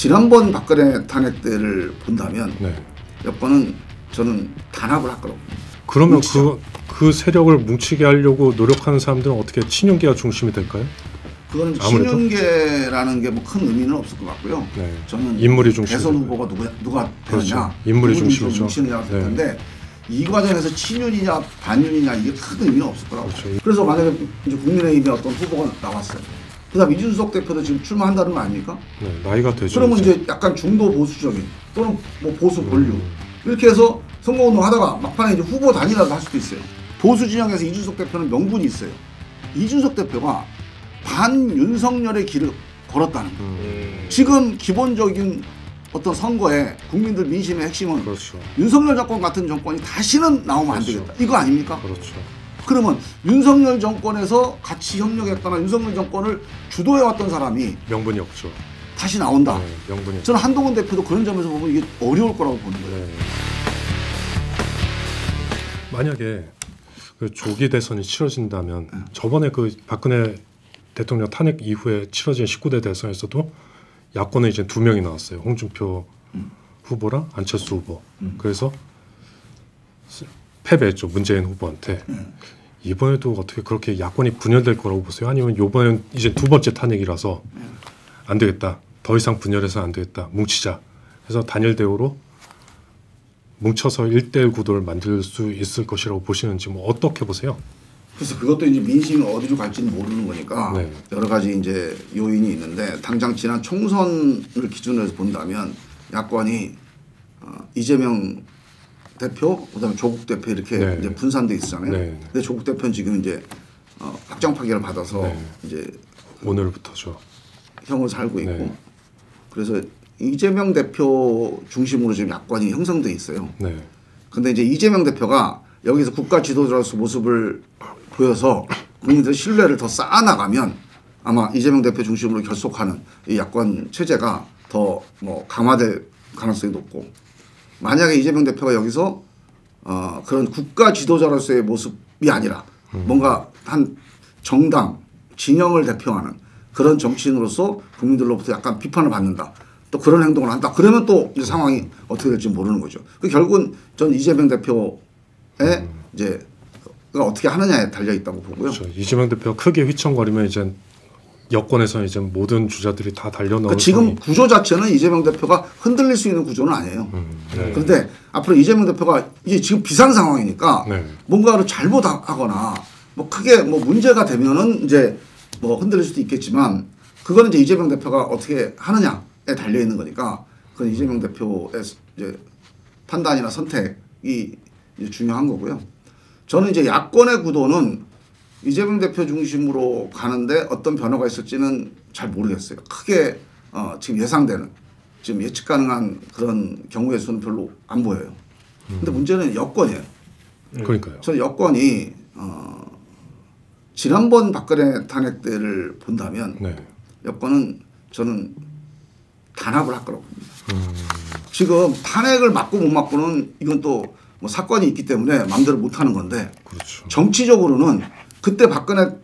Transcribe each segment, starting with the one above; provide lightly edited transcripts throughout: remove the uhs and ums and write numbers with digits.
지난번 박근혜 탄핵 때를 본다면 네. 여권은 저는 단합을 할 거라고. 그러면 그 세력을 뭉치게 하려고 노력하는 사람들은 어떻게 친윤계가 중심이 될까요? 그거는 아무래도? 친윤계라는 게 뭐 큰 의미는 없을 것 같고요. 네. 저는 인물이 중심이 대선 될까요? 후보가 누가 그렇죠. 되느냐, 인물이 중심이죠. 뭉치느냐가 될 텐데 이 과정에서 친윤이냐 반윤이냐 이게 큰 의미는 없을 거라고. 그렇죠. 그래서 만약에 이제 국민의힘에 어떤 후보가 나왔어요. 그다음 이준석 대표도 지금 출마한다는 거 아닙니까? 네, 나이가 되죠. 그러면 이제 약간 중도 보수적인 또는 뭐 보수 본류 이렇게 해서 선거운동 하다가 막판에 이제 후보 단일화도 할 수도 있어요. 보수 진영에서 이준석 대표는 명분이 있어요. 이준석 대표가 반윤석열의 길을 걸었다는 거예요. 지금 기본적인 어떤 선거에 국민들 민심의 핵심은 그렇죠. 윤석열 정권 같은 정권이 다시는 나오면 안 그렇죠. 되겠다. 이거 아닙니까? 그렇죠. 그러면 윤석열 정권에서 같이 협력했거나 윤석열 정권을 주도해왔던 사람이 명분이 없죠. 다시 나온다. 네, 명분이. 저는 한동훈 대표도 그런 점에서 보면 이게 어려울 거라고 보는 거예요. 네. 만약에 그 조기 대선이 치러진다면 저번에 그 박근혜 대통령 탄핵 이후에 치러진 19대 대선에서도 야권은 이제 2명이 나왔어요. 홍준표 후보랑 안철수 후보. 그래서 패배했죠. 문재인 후보한테. 이번에도 어떻게 그렇게 야권이 분열될 거라고 보세요? 아니면 이번엔 이제 2번째 탄핵이라서 안 되겠다. 더 이상 분열해서 안 되겠다. 뭉치자. 그래서 단일 대우로 뭉쳐서 1대1 구도를 만들 수 있을 것이라고 보시는지 뭐 어떻게 보세요? 그래서 그것도 이제 민심이 어디로 갈지는 모르는 거니까 네. 여러 가지 이제 요인이 있는데 당장 지난 총선을 기준으로 해서 본다면 야권이 이재명 대표, 그다음에 조국 대표 이렇게 네. 이제 분산돼 있잖아요. 네. 근데 조국 대표는 지금 이제 확정 파기를 받아서 네. 이제 오늘부터죠. 형을 살고 있고 네. 그래서 이재명 대표 중심으로 지금 야권이 형성돼 있어요. 네. 근데 이제 이재명 대표가 여기서 국가 지도자로서 모습을 보여서 국민들의 신뢰를 더 쌓아나가면 아마 이재명 대표 중심으로 결속하는 이 야권 체제가 더 뭐 강화될 가능성이 높고 만약에 이재명 대표가 여기서 그런 국가 지도자로서의 모습이 아니라 뭔가 한 정당 진영을 대표하는 그런 정치인으로서 국민들로부터 약간 비판을 받는다. 또 그런 행동을 한다. 그러면 또 이제 상황이 어떻게 될지 모르는 거죠. 결국은 전 이재명 대표의 이제 어떻게 하느냐에 달려 있다고 보고요. 그렇죠. 이재명 대표가 크게 휘청거리면 이제 여권에서 이제 모든 주자들이 다 달려나오는. 그러니까 지금 구조 자체는 이재명 대표가 흔들릴 수 있는 구조는 아니에요. 네. 그런데 앞으로 이재명 대표가 이게 지금 비상 상황이니까 네. 뭔가를 잘못하거나 뭐 크게 뭐 문제가 되면은 이제 뭐 흔들릴 수도 있겠지만 그거는 이제 이재명 대표가 어떻게 하느냐에 달려 있는 거니까 그건 이재명 대표의 이제 판단이나 선택이 이제 중요한 거고요. 저는 이제 야권의 구도는 이재명 대표 중심으로 가는데 어떤 변화가 있을지는 잘 모르겠어요. 크게 지금 예상되는 지금 예측 가능한 그런 경우의 수는 별로 안 보여요. 근데 문제는 여권이에요. 그러니까요. 저는 여권이 지난번 박근혜 탄핵 때를 본다면 네. 여권은 저는 단합을 할 거라고 봅니다. 지금 탄핵을 맞고 못 맞고는 이건 또 뭐 사건이 있기 때문에 마음대로 못 하는 건데 그렇죠. 정치적으로는 그때 박근혜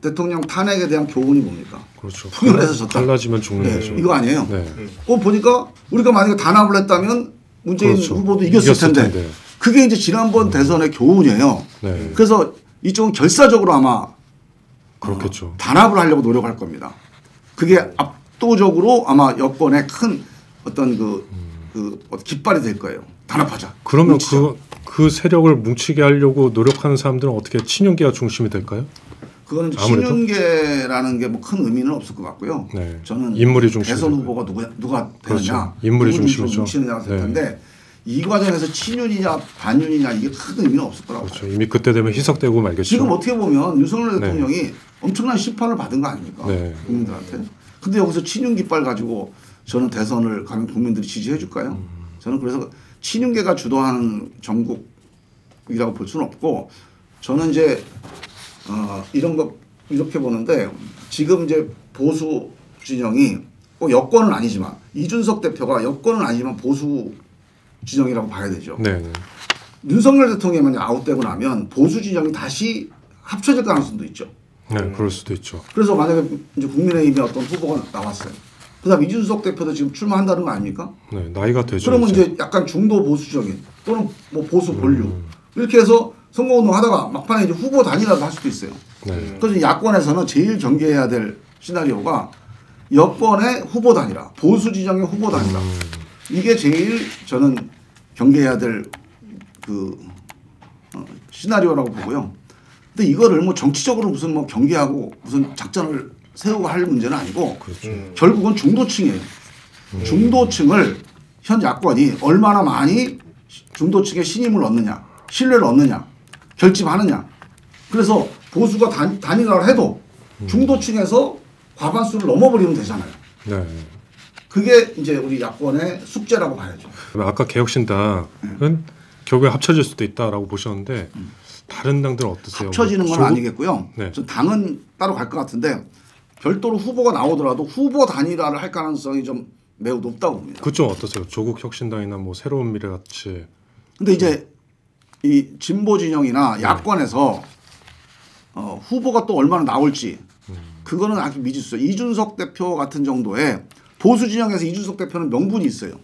대통령 탄핵에 대한 교훈이 뭡니까? 그렇죠. 분열해서 졌다. 달라지면 죽는 네, 거죠. 이거 아니에요. 네. 보니까 우리가 만약에 단합을 했다면 문재인 그렇죠. 후보도 이겼을 텐데. 그게 이제 지난번 대선의 교훈이에요. 네. 그래서 이쪽은 결사적으로 아마 그렇겠죠. 단합을 하려고 노력할 겁니다. 그게 압도적으로 아마 여권의 큰 어떤 깃발이 될 거예요. 단합하자. 그러면 뭉치자. 그 세력을 뭉치게 하려고 노력하는 사람들은 어떻게 친윤계가 중심이 될까요? 그거는 아무래도? 친윤계라는 게 뭐 큰 의미는 없을 것 같고요. 네. 저는 인물이 중심이 대선 될까요? 후보가 누가 되느냐, 그렇죠. 인물이 중심이죠. 뭉치느냐가 될 네. 텐데 이 과정에서 친윤이냐 반윤이냐 이게 큰 의미는 없을 거라고. 그렇죠. 이미 그때 되면 희석되고 말겠죠. 지금 어떻게 보면 윤석열 네. 대통령이 엄청난 심판을 받은 거 아닙니까? 네. 국민들한테. 근데 여기서 친윤 깃발 가지고 저는 대선을 가면 국민들이 지지해 줄까요? 저는 그래서 친윤계가 주도하는 전국이라고 볼 수는 없고 저는 이제 이런 거 이렇게 보는데 지금 이제 보수 진영이 꼭 여권은 아니지만 이준석 대표가 여권은 아니지만 보수 진영이라고 봐야 되죠. 네. 네. 윤석열 대통령이 만약 아웃되고 나면 보수 진영이 다시 합쳐질 가능성도 있죠. 네, 그럴 수도 있죠. 그래서 만약에 이제 국민의힘에 어떤 후보가 나왔어요. 그다음 이준석 대표도 지금 출마한다는 거 아닙니까? 네, 나이가 되죠. 그러면 이제 약간 중도 보수적인 또는 뭐 보수 본류 이렇게 해서 선거운동 하다가 막판에 이제 후보 단일화도 할 수도 있어요. 네. 그래서 야권에서는 제일 경계해야 될 시나리오가 여권의 후보 단일화, 보수 진영의 후보 단일화. 이게 제일 저는 경계해야 될 그 시나리오라고 보고요. 근데 이거를 뭐 정치적으로 무슨 뭐 경계하고 무슨 작전을 세우고 할 문제는 아니고 결국은 중도층이에요. 중도층을 현 야권이 얼마나 많이 중도층의 신임을 얻느냐, 신뢰를 얻느냐, 결집하느냐. 그래서 보수가 단일화를 해도 중도층에서 과반수를 넘어버리면 되잖아요. 네. 그게 이제 우리 야권의 숙제라고 봐야죠. 그러면 아까 개혁신당은 결국에 합쳐질 수도 있다라고 보셨는데 다른 당들은 어떠세요? 합쳐지는 건 조국- 아니겠고요. 네. 전 당은 따로 갈 것 같은데 별도로 후보가 나오더라도 후보 단일화를 할 가능성이 좀 매우 높다고 봅니다. 그쪽 어떠세요? 조국 혁신당이나 뭐 새로운 미래 같이 근데 이제 이 진보 진영이나 야권에서 후보가 또 얼마나 나올지 그거는 아직 미지수죠. 이준석 대표 같은 정도의 보수 진영에서 이준석 대표는 명분이 있어요.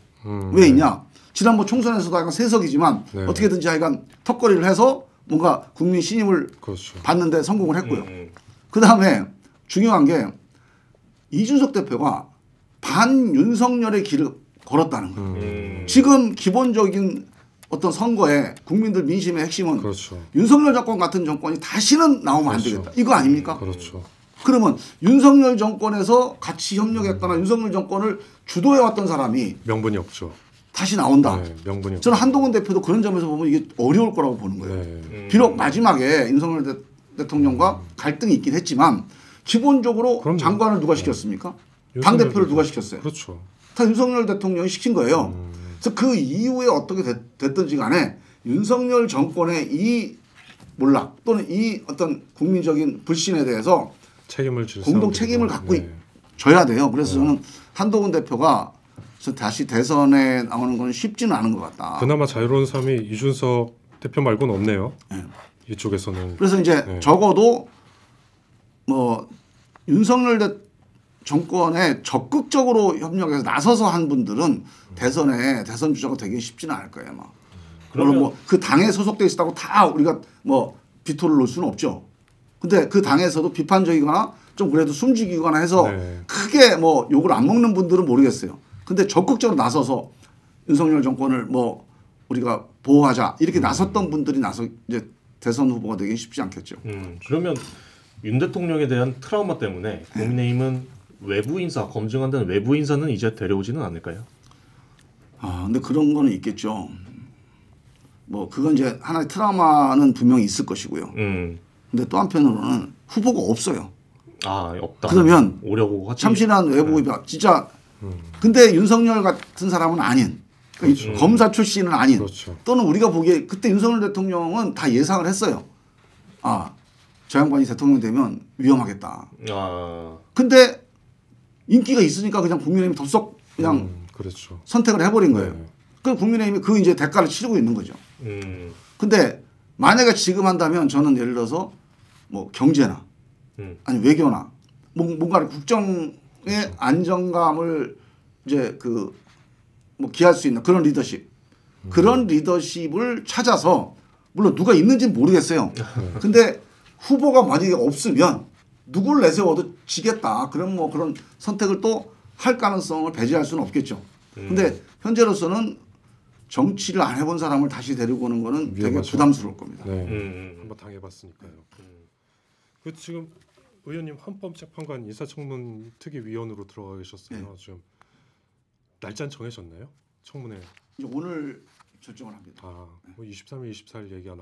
왜 있냐? 지난번 총선에서도 하여간 세석이지만 네. 어떻게든지 하여간 턱걸이를 해서 뭔가 국민 신임을 그렇죠. 받는데 성공을 했고요. 그 다음에 중요한 게 이준석 대표가 반 윤석열의 길을 걸었다는 거예요. 지금 기본적인 어떤 선거에 국민들 민심의 핵심은 그렇죠. 윤석열 정권 같은 정권이 다시는 나오면 안 그렇죠. 되겠다. 이거 아닙니까? 그렇죠. 그러면 윤석열 정권에서 같이 협력했거나 윤석열 정권을 주도해왔던 사람이 명분이 없죠. 다시 나온다. 네, 명분이 없죠. 저는 한동훈 대표도 그런 점에서 보면 이게 어려울 거라고 보는 거예요. 네. 비록 마지막에 윤석열 대통령과 갈등이 있긴 했지만 기본적으로 그럼요. 장관을 누가 시켰습니까? 윤석열 당대표를 누가 대통령. 시켰어요? 그렇죠. 다 윤석열 대통령이 시킨 거예요. 그래서 그 이후에 어떻게 됐든지 간에 윤석열 정권의 이 몰락 또는 이 어떤 국민적인 불신에 대해서 책임을 질 공동 사람들이고. 책임을 갖고 네. 져야 돼요. 그래서 저는 한동훈 대표가 다시 대선에 나오는 건 쉽지는 않은 것 같다. 그나마 자유로운 삶이 이준석 대표 말고는 없네요. 네. 이쪽에서는 그래서 이제 네. 적어도 뭐 윤석열 정권에 적극적으로 협력해서 나서서 한 분들은 대선에 대선 주자가 되기 쉽지는 않을 거예요. 아마. 물론 뭐 그 당에 소속돼 있다고 다 우리가 뭐 비토를 놓을 수는 없죠. 근데 그 당에서도 비판적이거나 좀 그래도 숨죽이거나 해서 네. 크게 뭐 욕을 안 먹는 분들은 모르겠어요. 근데 적극적으로 나서서 윤석열 정권을 뭐 우리가 보호하자 이렇게 나섰던 분들이 이제 대선 후보가 되기 쉽지 않겠죠. 그러면 윤 대통령에 대한 트라우마 때문에 국민의힘은 외부 인사 검증한다는 외부 인사는 이제 데려오지는 않을까요? 아, 근데 그런 거는 있겠죠. 뭐 그건 이제 하나의 트라우마는 분명히 있을 것이고요. 근데 또 한편으로는 후보가 없어요. 아 없다. 그러면 오려고 하지. 참신한 외부 입학 진짜. 근데 윤석열 같은 사람은 아닌 그러니까 검사 출신은 아닌 그렇죠. 또는 우리가 보기에 그때 윤석열 대통령은 다 예상을 했어요. 아, 저 양반이 대통령 되면 위험하겠다. 아 근데 인기가 있으니까 그냥 국민의힘이 덥석 그냥 그렇죠. 선택을 해버린 거예요. 네. 그 국민의힘이 그 이제 대가를 치르고 있는 거죠. 음. 근데 만약에 지금 한다면 저는 예를 들어서 뭐 경제나 아니 외교나 뭔가 국정의 안정감을 이제 그 뭐 기할 수 있는 그런 리더십 그런 리더십을 찾아서 물론 누가 있는지는 모르겠어요. 근데 후보가 만약에 없으면 누굴 내세워도 지겠다. 그럼 뭐 그런 선택을 또 할 가능성을 배제할 수는 없겠죠. 근데 현재로서는 정치를 안 해본 사람을 다시 데리고 오는 거는 되게 위험하죠. 부담스러울 겁니다. 네. 한번 당해봤으니까요. 그 지금 의원님 헌법재판관 인사청문 특위위원으로 들어가 계셨어요. 네. 지금 날짜는 정해졌나요? 청문회. 이제 오늘 결정을 합니다. 아, 뭐 23일, 24일 얘기가 나오.